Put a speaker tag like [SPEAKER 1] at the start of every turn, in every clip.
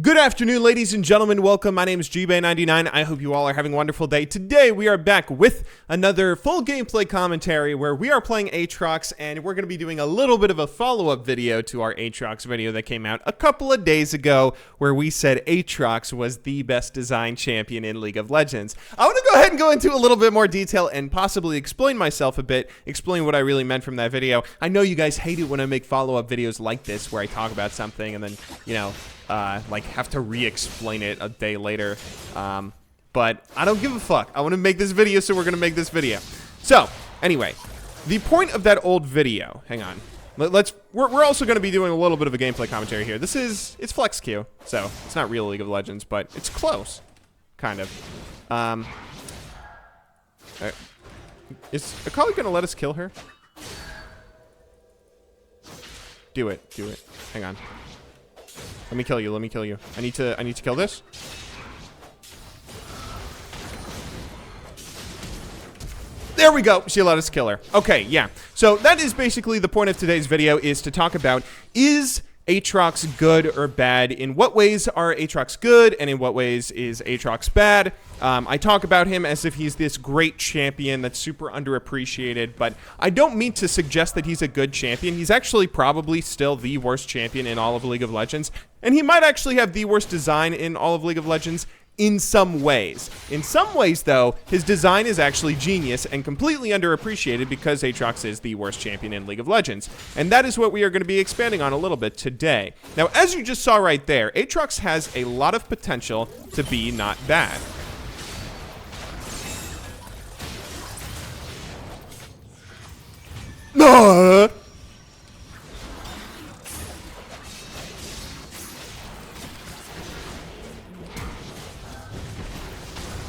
[SPEAKER 1] Good afternoon, ladies and gentlemen. Welcome. My name is GBay99. I hope you all are having a wonderful day. Today, we are back with another full gameplay commentary where we are playing Aatrox, and we're going to be doing a little bit of a follow-up video to our Aatrox video that came out a couple of days ago, where we said Aatrox was the best designed champion in League of Legends. I want to go ahead and go into a little bit more detail and possibly explain myself a bit, explain what I really meant from that video. I know you guys hate it when I make follow-up videos like this, where I talk about something and then, you know, like have to re-explain it a day later, but I don't give a fuck. I want to make this video, so we're gonna make this video. So anyway, the point of that old video, hang on, we're also gonna be doing a little bit of a gameplay commentary here. It's Flex Q, so it's not real League of Legends, but it's close, kind of. Is Akali gonna let us kill her? Do it, hang on. Let me kill you. I need to kill this. There we go. She let us kill her. Okay, yeah. So that is basically the point of today's video, is to talk about, is Aatrox good or bad? In what ways are Aatrox good, and in what ways is Aatrox bad? I talk about him as if he's this great champion that's super underappreciated, but I don't mean to suggest that he's a good champion. He's actually probably still the worst champion in all of League of Legends, and he might actually have the worst design in all of League of Legends in some ways. In some ways, though, his design is actually genius and completely underappreciated because Aatrox is the worst champion in League of Legends. And that is what we are going to be expanding on a little bit today. Now, as you just saw right there, Aatrox has a lot of potential to be not bad.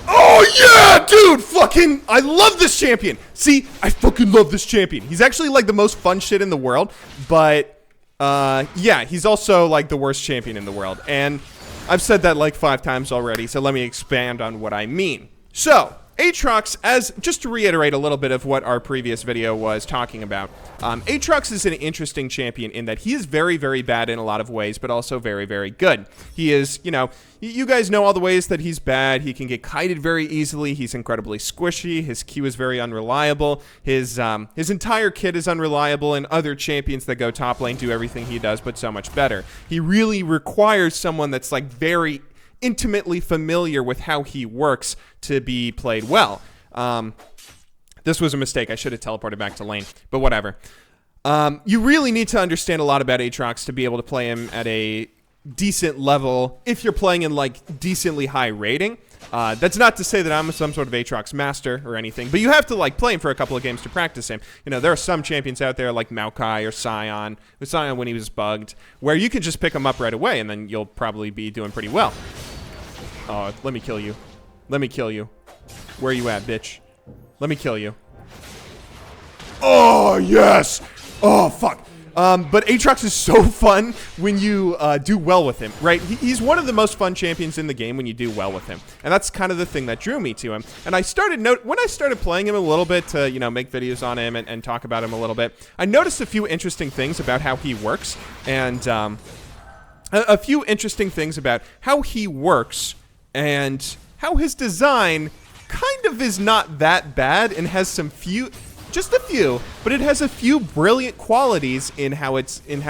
[SPEAKER 1] Oh yeah, dude, fucking, I love this champion. See, I fucking love this champion. He's actually like the most fun shit in the world, but yeah, he's also like the worst champion in the world. And I've said that like 5 times already, so let me expand on what I mean. So, Aatrox, just to reiterate a little bit of what our previous video was talking about, Aatrox is an interesting champion in that he is very, very bad in a lot of ways, but also very, very good. He is, you know, you guys know all the ways that he's bad. He can get kited very easily. He's incredibly squishy. His Q is very unreliable. His entire kit is unreliable, and other champions that go top lane do everything he does, but so much better. He really requires someone that's like very intimately familiar with how he works to be played well. This was a mistake. I should have teleported back to lane, but whatever. You really need to understand a lot about Aatrox to be able to play him at a decent level if you're playing in like decently high rating. That's not to say that I'm some sort of Aatrox master or anything, but you have to like play him for a couple of games to practice him. You know, there are some champions out there like Maokai or Sion, with Sion when he was bugged, where you can just pick him up right away and then you'll probably be doing pretty well. Oh, let me kill you. Let me kill you. Where you at, bitch? Let me kill you. Oh, yes! Oh, fuck. But Aatrox is so fun when you do well with him, right? He's one of the most fun champions in the game when you do well with him. And that's kind of the thing that drew me to him. And I started, when I started playing him a little bit to, you know, make videos on him and talk about him a little bit, I noticed a few interesting things about how he works. And a few interesting things about how he works and how his design kind of is not that bad and has some just a few, but it has a few brilliant qualities in how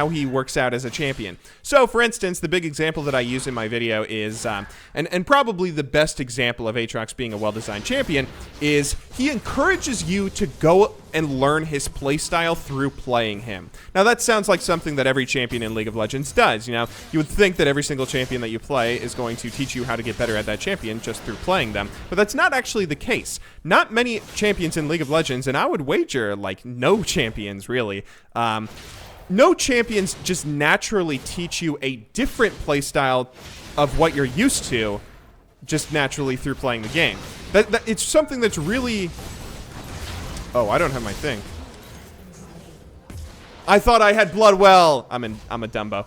[SPEAKER 1] he works out as a champion. So, for instance, the big example that I use in my video is, and probably the best example of Aatrox being a well-designed champion, is he encourages you to go and learn his playstyle through playing him. Now, that sounds like something that every champion in League of Legends does. You know, you would think that every single champion that you play is going to teach you how to get better at that champion just through playing them, but that's not actually the case. Not many champions in League of Legends, and I would wager, like, no champions, really. No champions just naturally teach you a different playstyle of what you're used to just naturally through playing the game. It's something that's really... Oh, I don't have my thing. I thought I had Bloodwell. I'm a Dumbo.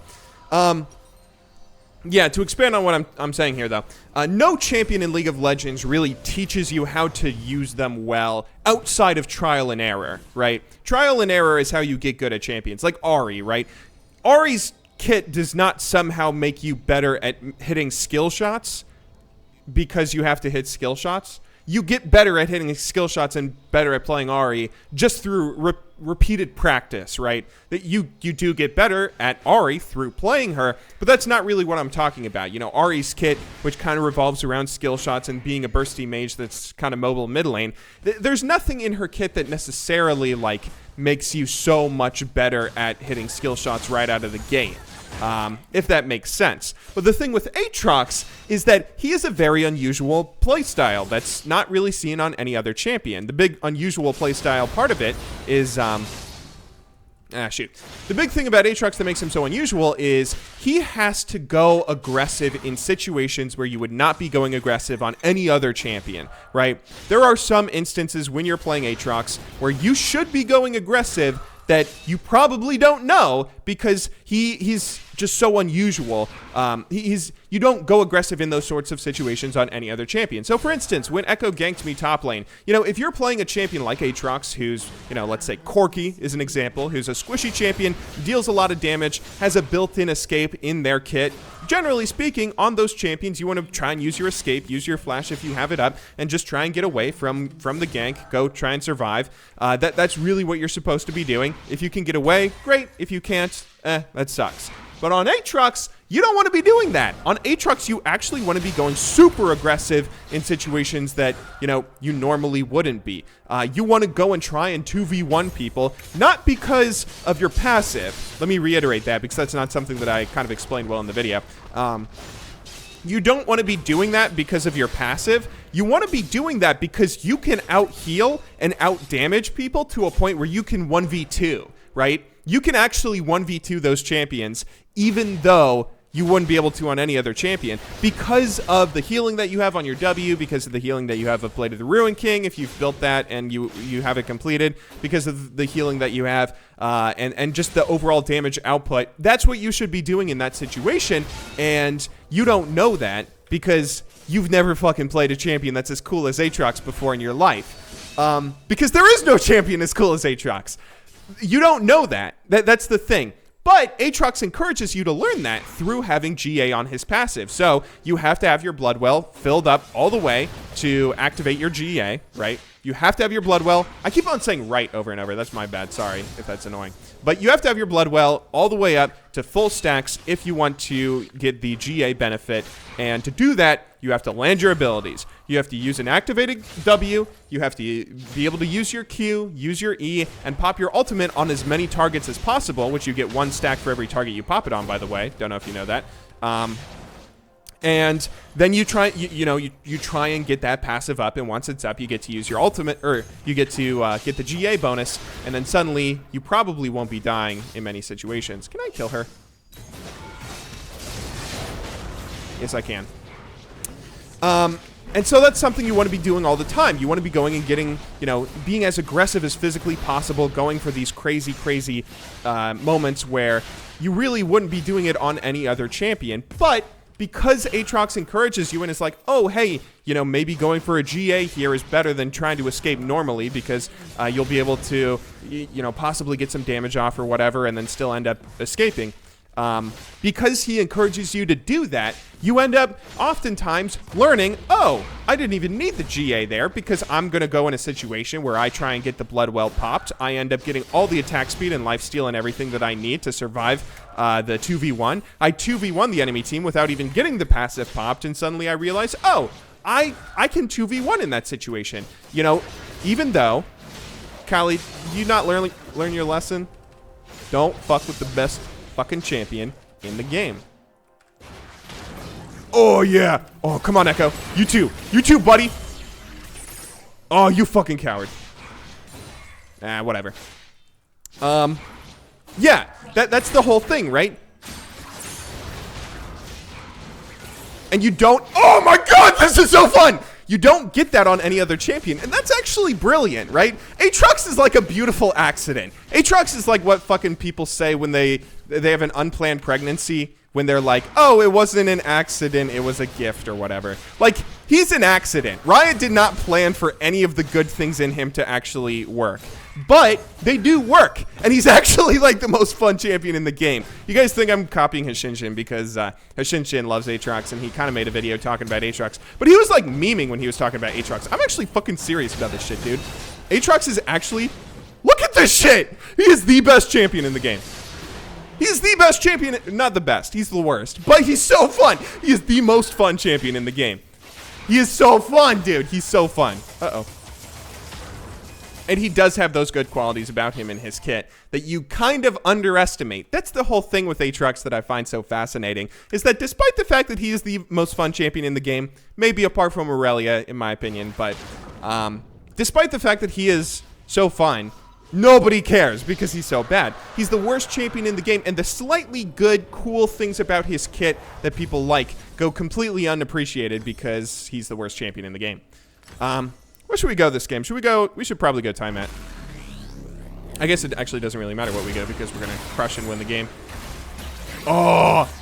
[SPEAKER 1] Yeah, to expand on what I'm saying here, though, no champion in League of Legends really teaches you how to use them well outside of trial and error, right? Trial and error is how you get good at champions, like Ahri, right? Ahri's kit does not somehow make you better at hitting skill shots because you have to hit skill shots. You get better at hitting skill shots and better at playing Ahri just through repeated practice, right? That you do get better at Ahri through playing her, but that's not really what I'm talking about. You know, Ahri's kit, which kind of revolves around skill shots and being a bursty mage that's kind of mobile mid lane, there's nothing in her kit that necessarily, like, makes you so much better at hitting skill shots right out of the gate. If that makes sense. But the thing with Aatrox is that he is a very unusual playstyle that's not really seen on any other champion. The big unusual playstyle part of it is, the big thing about Aatrox that makes him so unusual is he has to go aggressive in situations where you would not be going aggressive on any other champion, right? There are some instances when you're playing Aatrox where you should be going aggressive that you probably don't know because he's just so unusual. You don't go aggressive in those sorts of situations on any other champion. So for instance, when Echo ganked me top lane, you know, if you're playing a champion like Aatrox, who's, you know, let's say Corki is an example, who's a squishy champion, deals a lot of damage, has a built-in escape in their kit, generally speaking, on those champions, you want to try and use your escape, use your flash if you have it up, and just try and get away from the gank, go try and survive. That's really what you're supposed to be doing. If you can get away, great. If you can't, that sucks. But on Aatrox, you don't want to be doing that. On Aatrox, you actually want to be going super aggressive in situations that, you know, you normally wouldn't be. You want to go and try and 2v1 people, not because of your passive. Let me reiterate that because that's not something that I kind of explained well in the video. You don't want to be doing that because of your passive. You want to be doing that because you can out-heal and out-damage people to a point where you can 1v2, right? You can actually 1v2 those champions, even though you wouldn't be able to on any other champion, because of the healing that you have on your W, because of the healing that you have of Blade of the Ruin King, if you've built that and you have it completed, because of the healing that you have, and just the overall damage output. That's what you should be doing in that situation, and you don't know that because you've never fucking played a champion that's as cool as Aatrox before in your life. Because there is no champion as cool as Aatrox. You don't know that. That's the thing. But Aatrox encourages you to learn that through having GA on his passive. So you have to have your blood well filled up all the way to activate your GA, right? You have to have your blood well. I keep on saying right over and over. That's my bad. Sorry if that's annoying. But you have to have your blood well all the way up to full stacks if you want to get the GA benefit. And to do that, you have to land your abilities. You have to use an activated W. You have to be able to use your Q, use your E, and pop your ultimate on as many targets as possible, which you get 1 stack for every target you pop it on, by the way. Don't know if you know that. And then you try, you try and get that passive up, and once it's up, you get to use your ultimate, or you get to get the GA bonus, and then suddenly you probably won't be dying in many situations. Can I kill her? Yes, I can. And so that's something you want to be doing all the time. You want to be going and getting, being as aggressive as physically possible, going for these crazy, crazy moments where you really wouldn't be doing it on any other champion. But because Aatrox encourages you and is like, oh, hey, maybe going for a GA here is better than trying to escape normally because you'll be able to, possibly get some damage off or whatever and then still end up escaping. Because he encourages you to do that, you end up oftentimes learning, oh, I didn't even need the GA there because I'm going to go in a situation where I try and get the blood well popped. I end up getting all the attack speed and lifesteal and everything that I need to survive the 2v1. I 2v1 the enemy team without even getting the passive popped, and suddenly I realize, oh, I can 2v1 in that situation. Even though, Callie, you not learn your lesson? Don't fuck with the best fucking champion in the game. Oh yeah. Oh, come on, Echo. You too, buddy. Oh, you fucking coward. Whatever. Yeah, that's the whole thing, right? And you don't, oh my god, this is so fun. You don't get that on any other champion, and that's actually brilliant, right? Aatrox is like a beautiful accident. Aatrox is like what fucking people say when they have an unplanned pregnancy, when they're like, oh, it wasn't an accident, it was a gift or whatever. Like, he's an accident. Riot did not plan for any of the good things in him to actually work. but they do work. And he's actually like the most fun champion in the game. You guys think I'm copying Hashinshin because Hashinshin loves Aatrox, and he kind of made a video talking about Aatrox. But he was like memeing when he was talking about Aatrox. I'm actually fucking serious about this shit, dude. Aatrox is actually... Look at this shit! He is the best champion in the game. He's the best champion. Not the best. He's the worst. But he's so fun. He is the most fun champion in the game. He is so fun, dude. He's so fun. Uh-oh. And he does have those good qualities about him in his kit that you kind of underestimate. That's the whole thing with Aatrox that I find so fascinating, is that despite the fact that he is the most fun champion in the game, maybe apart from Aurelia, in my opinion, but despite the fact that he is so fun, nobody cares because he's so bad. He's the worst champion in the game, and the slightly good, cool things about his kit that people like go completely unappreciated because he's the worst champion in the game. Where should we go this game? Should we go? We should probably go Tiamat. I guess it actually doesn't really matter what we go because we're going to crush and win the game. Oh!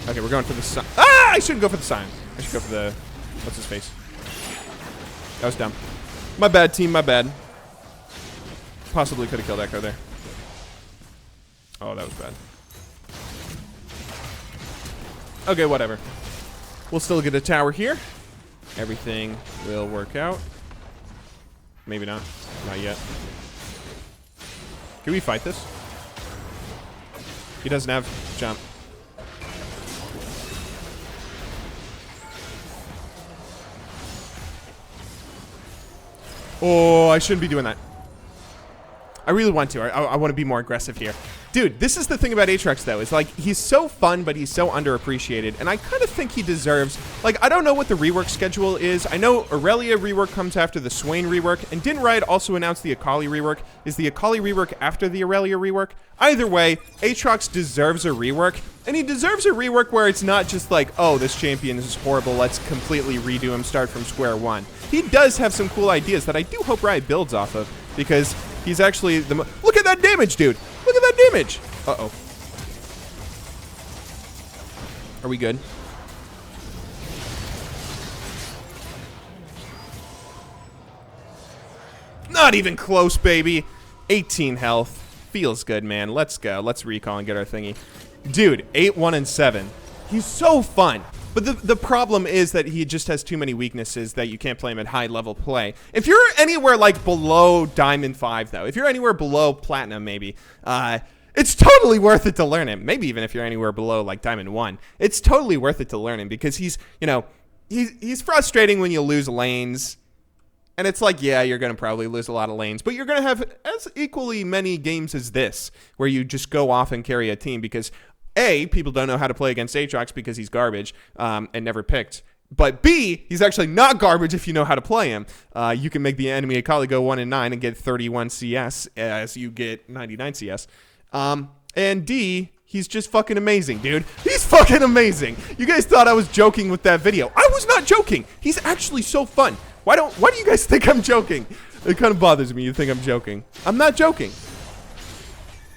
[SPEAKER 1] Okay, we're going for the Scion. Ah! I shouldn't go for the Scion. I should go for the... What's his face? That was dumb. My bad, team. My bad. Possibly could have killed Echo there. Oh, that was bad. Okay, whatever. We'll still get a tower here. Everything will work out. Maybe not. Not yet. Can we fight this? He doesn't have jump. Oh, I shouldn't be doing that. I really want to. I want to be more aggressive here. Dude, this is the thing about Aatrox, though. Is like, he's so fun, but he's so underappreciated. And I kind of think he deserves... Like, I don't know what the rework schedule is. I know Aurelia rework comes after the Swain rework. And didn't Riot also announce the Akali rework? Is the Akali rework after the Aurelia rework? Either way, Aatrox deserves a rework. And he deserves a rework where it's not just like, oh, this champion is horrible, let's completely redo him, start from square one. He does have some cool ideas that I do hope Riot builds off of. Because he's actually the... Look at that damage, dude! Look at that damage! Uh-oh. Are we good? Not even close, baby. 18 health. Feels good, man. Let's go. Let's recall and get our thingy. Dude, 8-1-7. He's so fun. But the problem is that he just has too many weaknesses that you can't play him at high level play. If you're anywhere like below Diamond 5, though, if you're anywhere below Platinum, maybe, it's totally worth it to learn him. Maybe even if you're anywhere below like Diamond 1, it's totally worth it to learn him because he's, you know, he's frustrating when you lose lanes. And it's like, yeah, you're going to probably lose a lot of lanes, but you're going to have as equally many games as this where you just go off and carry a team because A, people don't know how to play against Aatrox because he's garbage and never picked. But B, he's actually not garbage if you know how to play him. You can make the enemy Akali go 1-9 and get 31 CS as you get 99 CS. And D, he's just fucking amazing, dude. He's fucking amazing. You guys thought I was joking with that video. I was not joking. He's actually so fun. Why do you guys think I'm joking? It kind of bothers me. You think I'm joking. I'm not joking.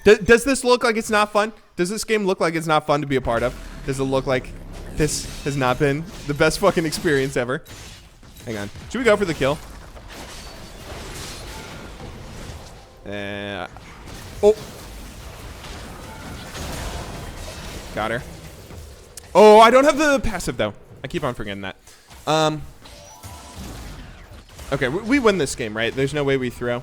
[SPEAKER 1] Does this look like it's not fun? Does this game look like it's not fun to be a part of? Does it look like this has not been the best fucking experience ever? Hang on. Should we go for the kill? Oh. Got her. Oh, I don't have the passive, though. I keep on forgetting that. Okay, we win this game, right? There's no way we throw.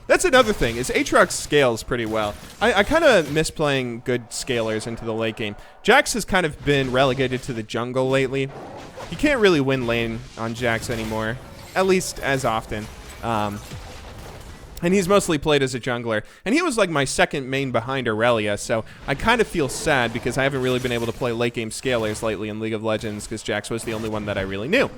[SPEAKER 1] That's another thing, is Aatrox scales pretty well. I kind of miss playing good scalers into the late game. Jax has kind of been relegated to the jungle lately. You can't really win lane on Jax anymore, at least as often. And he's mostly played as a jungler. And he was like my second main behind Aurelia, so I kind of feel sad because I haven't really been able to play late game scalers lately in League of Legends because Jax was the only one that I really knew.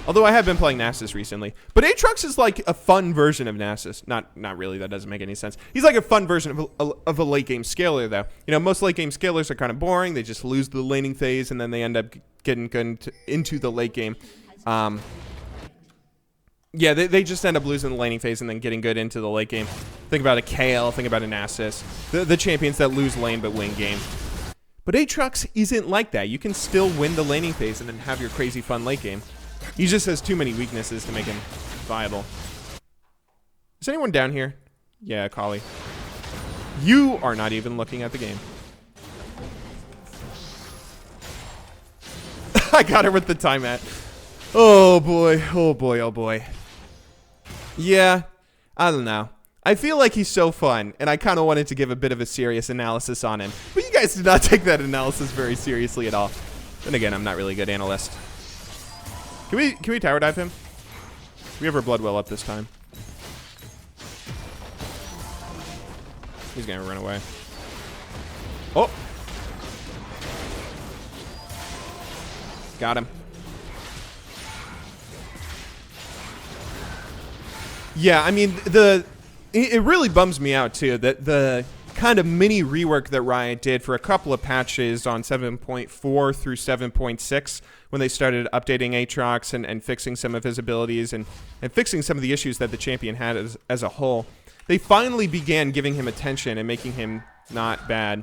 [SPEAKER 1] Although I have been playing Nasus recently. But Aatrox is like a fun version of Nasus. Not really, that doesn't make any sense. He's like a fun version of a late game scaler, though. You know, most late game scalers are kind of boring. They just lose the laning phase and then they end up getting good into the late game. Yeah, they just end up losing the laning phase and then getting good into the late game. Think about a Kale, think about a Nasus. The champions that lose lane but win game. But Aatrox isn't like that. You can still win the laning phase and then have your crazy fun late game. He just has too many weaknesses to make him viable. Is anyone down here? Yeah, Kali. You are not even looking at the game. I got her with the time at. Oh boy, oh boy, oh boy. Yeah, I don't know. I feel like he's so fun, and I kind of wanted to give a bit of a serious analysis on him. But you guys did not take that analysis very seriously at all. Then again, I'm not really a good analyst. Can we tower dive him? We have our blood well up this time. He's gonna run away. Oh! Got him. Yeah, I mean, it really bums me out, too, that the kind of mini rework that Riot did for a couple of patches on 7.4 through 7.6, when they started updating Aatrox and fixing some of his abilities and fixing some of the issues that the champion had as a whole, they finally began giving him attention and making him not bad.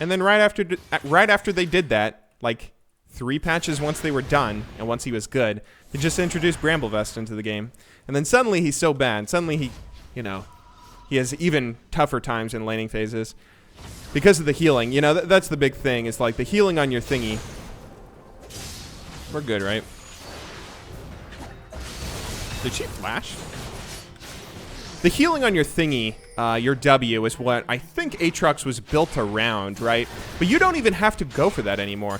[SPEAKER 1] And then right after they did that, like 3 patches once they were done, and once he was good, they just introduced Bramblevest into the game. And then suddenly he's so bad. Suddenly he, you know, he has even tougher times in laning phases because of the healing. You know, that's the big thing, is like the healing on your thingy. We're good, right? Did she flash? The healing on your thingy, your W, is what I think Aatrox was built around, right? But you don't even have to go for that anymore.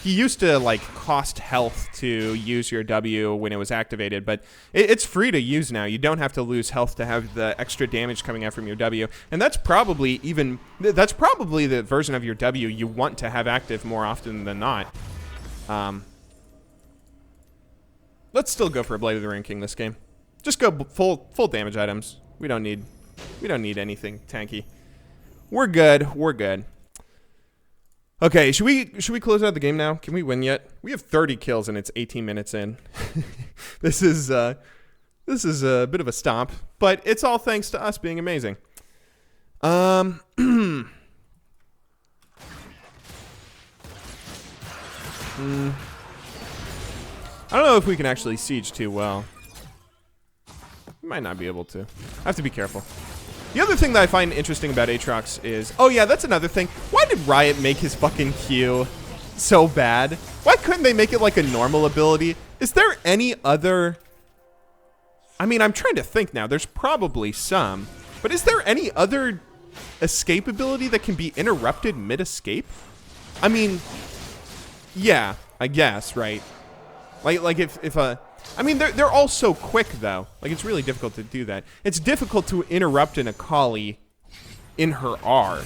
[SPEAKER 1] He used to, like, cost health to use your W when it was activated, but it's free to use now. You don't have to lose health to have the extra damage coming out from your W. And that's probably the version of your W you want to have active more often than not. Let's still go for a Blade of the Rain King this game. Just go full damage items. We don't need anything tanky. We're good. We're good. Okay, should we close out the game now? Can we win yet? We have 30 kills and it's 18 minutes in. This is a bit of a stomp, but it's all thanks to us being amazing. I don't know if we can actually siege too well. Might not be able to. I have to be careful. The other thing that I find interesting about Aatrox is... Oh, yeah, that's another thing. Why did Riot make his fucking Q so bad? Why couldn't they make it like a normal ability? Is there any other... I mean, I'm trying to think now. There's probably some. But is there any other escape ability that can be interrupted mid-escape? I mean... Yeah, I guess, right? Like if a... I mean, they're all so quick, though. Like, it's really difficult to do that. It's difficult to interrupt an Akali in her R,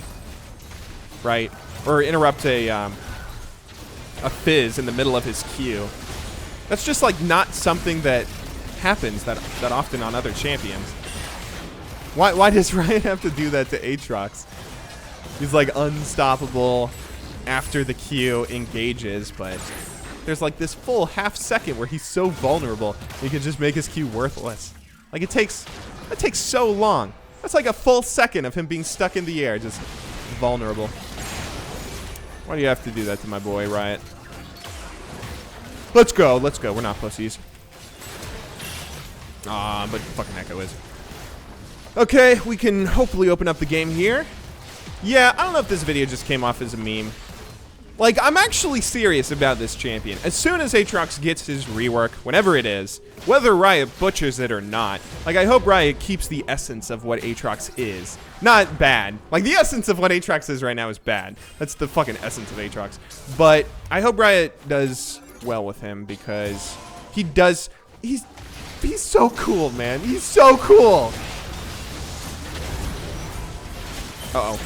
[SPEAKER 1] right? Or interrupt a Fizz in the middle of his Q. That's just, like, not something that happens that often on other champions. Why does Riot have to do that to Aatrox? He's, like, unstoppable after the Q engages, but... There's like this full half second where he's so vulnerable, he can just make his Q worthless. Like that takes so long. That's like a full second of him being stuck in the air, just vulnerable. Why do you have to do that to my boy, Riot? Let's go. We're not pussies. But fucking Echo is. Okay, we can hopefully open up the game here. Yeah, I don't know if this video just came off as a meme. Like, I'm actually serious about this champion. As soon as Aatrox gets his rework, whenever it is, whether Riot butchers it or not, like, I hope Riot keeps the essence of what Aatrox is. Not bad. Like, the essence of what Aatrox is right now is bad. That's the fucking essence of Aatrox. But I hope Riot does well with him because he's so cool, man. He's so cool. Uh-oh.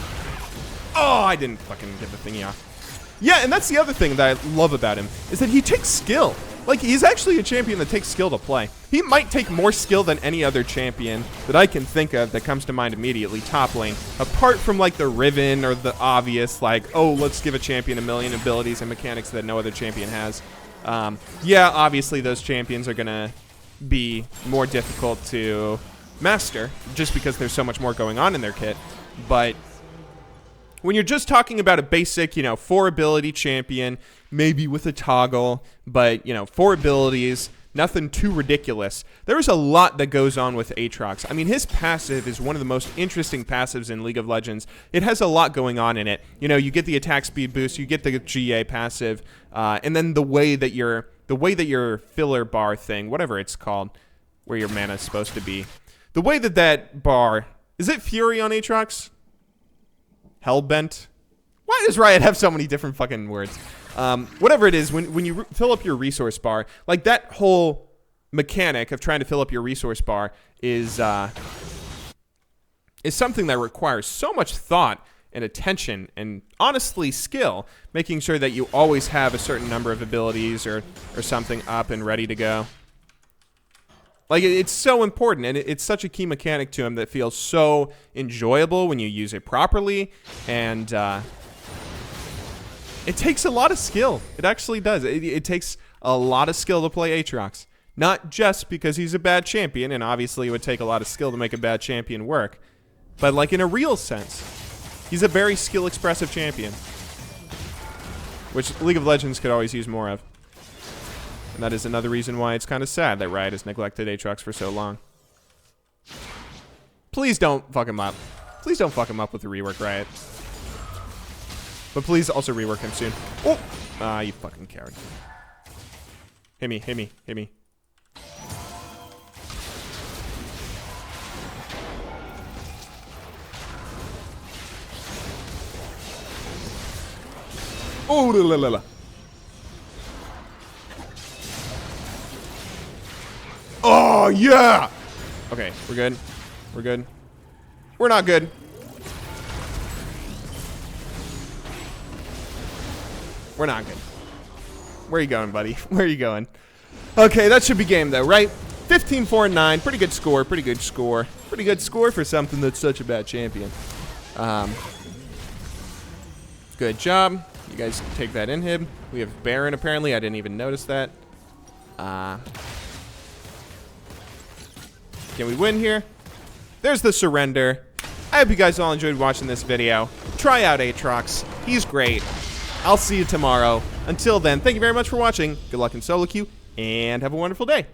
[SPEAKER 1] Oh, I didn't fucking get the thingy off. Yeah, and that's the other thing that I love about him, is that he takes skill. Like, he's actually a champion that takes skill to play. He might take more skill than any other champion that I can think of that comes to mind immediately, top lane. Apart from, like, the Riven or the obvious, like, oh, let's give a champion a million abilities and mechanics that no other champion has. Yeah, obviously those champions are going to be more difficult to master, just because there's so much more going on in their kit. But... when you're just talking about a basic, 4 ability champion, maybe with a toggle, but, 4 abilities, Nothing too ridiculous. There's a lot that goes on with Aatrox. I mean, his passive is one of the most interesting passives in League of Legends. It has a lot going on in it. You know, you get the attack speed boost, you get the GA passive, and then the way that your filler bar thing, whatever it's called, where your mana is supposed to be, the way that bar, is it Fury on Aatrox? Hellbent? Why does Riot have so many different fucking words? Whatever it is, when you fill up your resource bar, like that whole mechanic of trying to fill up your resource bar is something that requires so much thought and attention and honestly skill, making sure that you always have a certain number of abilities or something up and ready to go. Like, it's so important, and it's such a key mechanic to him that feels so enjoyable when you use it properly, and it takes a lot of skill. It actually does. It takes a lot of skill to play Aatrox. Not just because he's a bad champion, and obviously it would take a lot of skill to make a bad champion work, but like in a real sense, he's a very skill-expressive champion, which League of Legends could always use more of. And that is another reason why it's kind of sad that Riot has neglected Aatrox for so long. Please don't fuck him up. Please don't fuck him up with the rework, Riot. But please also rework him soon. Oh! Ah, you fucking coward. Hit me, hit me, hit me. Oh, la la la. Oh, yeah! Okay, we're good. We're good. We're not good. We're not good. Where are you going, buddy? Where are you going? Okay, that should be game, though, right? 15-4-9. Pretty good score. Pretty good score. Pretty good score for something that's such a bad champion. Good job. You guys take that inhib. We have Baron, apparently. I didn't even notice that. Can we win here? There's the surrender. I hope you guys all enjoyed watching this video. Try out Aatrox. He's great. I'll see you tomorrow. Until then, thank you very much for watching. Good luck in solo queue, and have a wonderful day.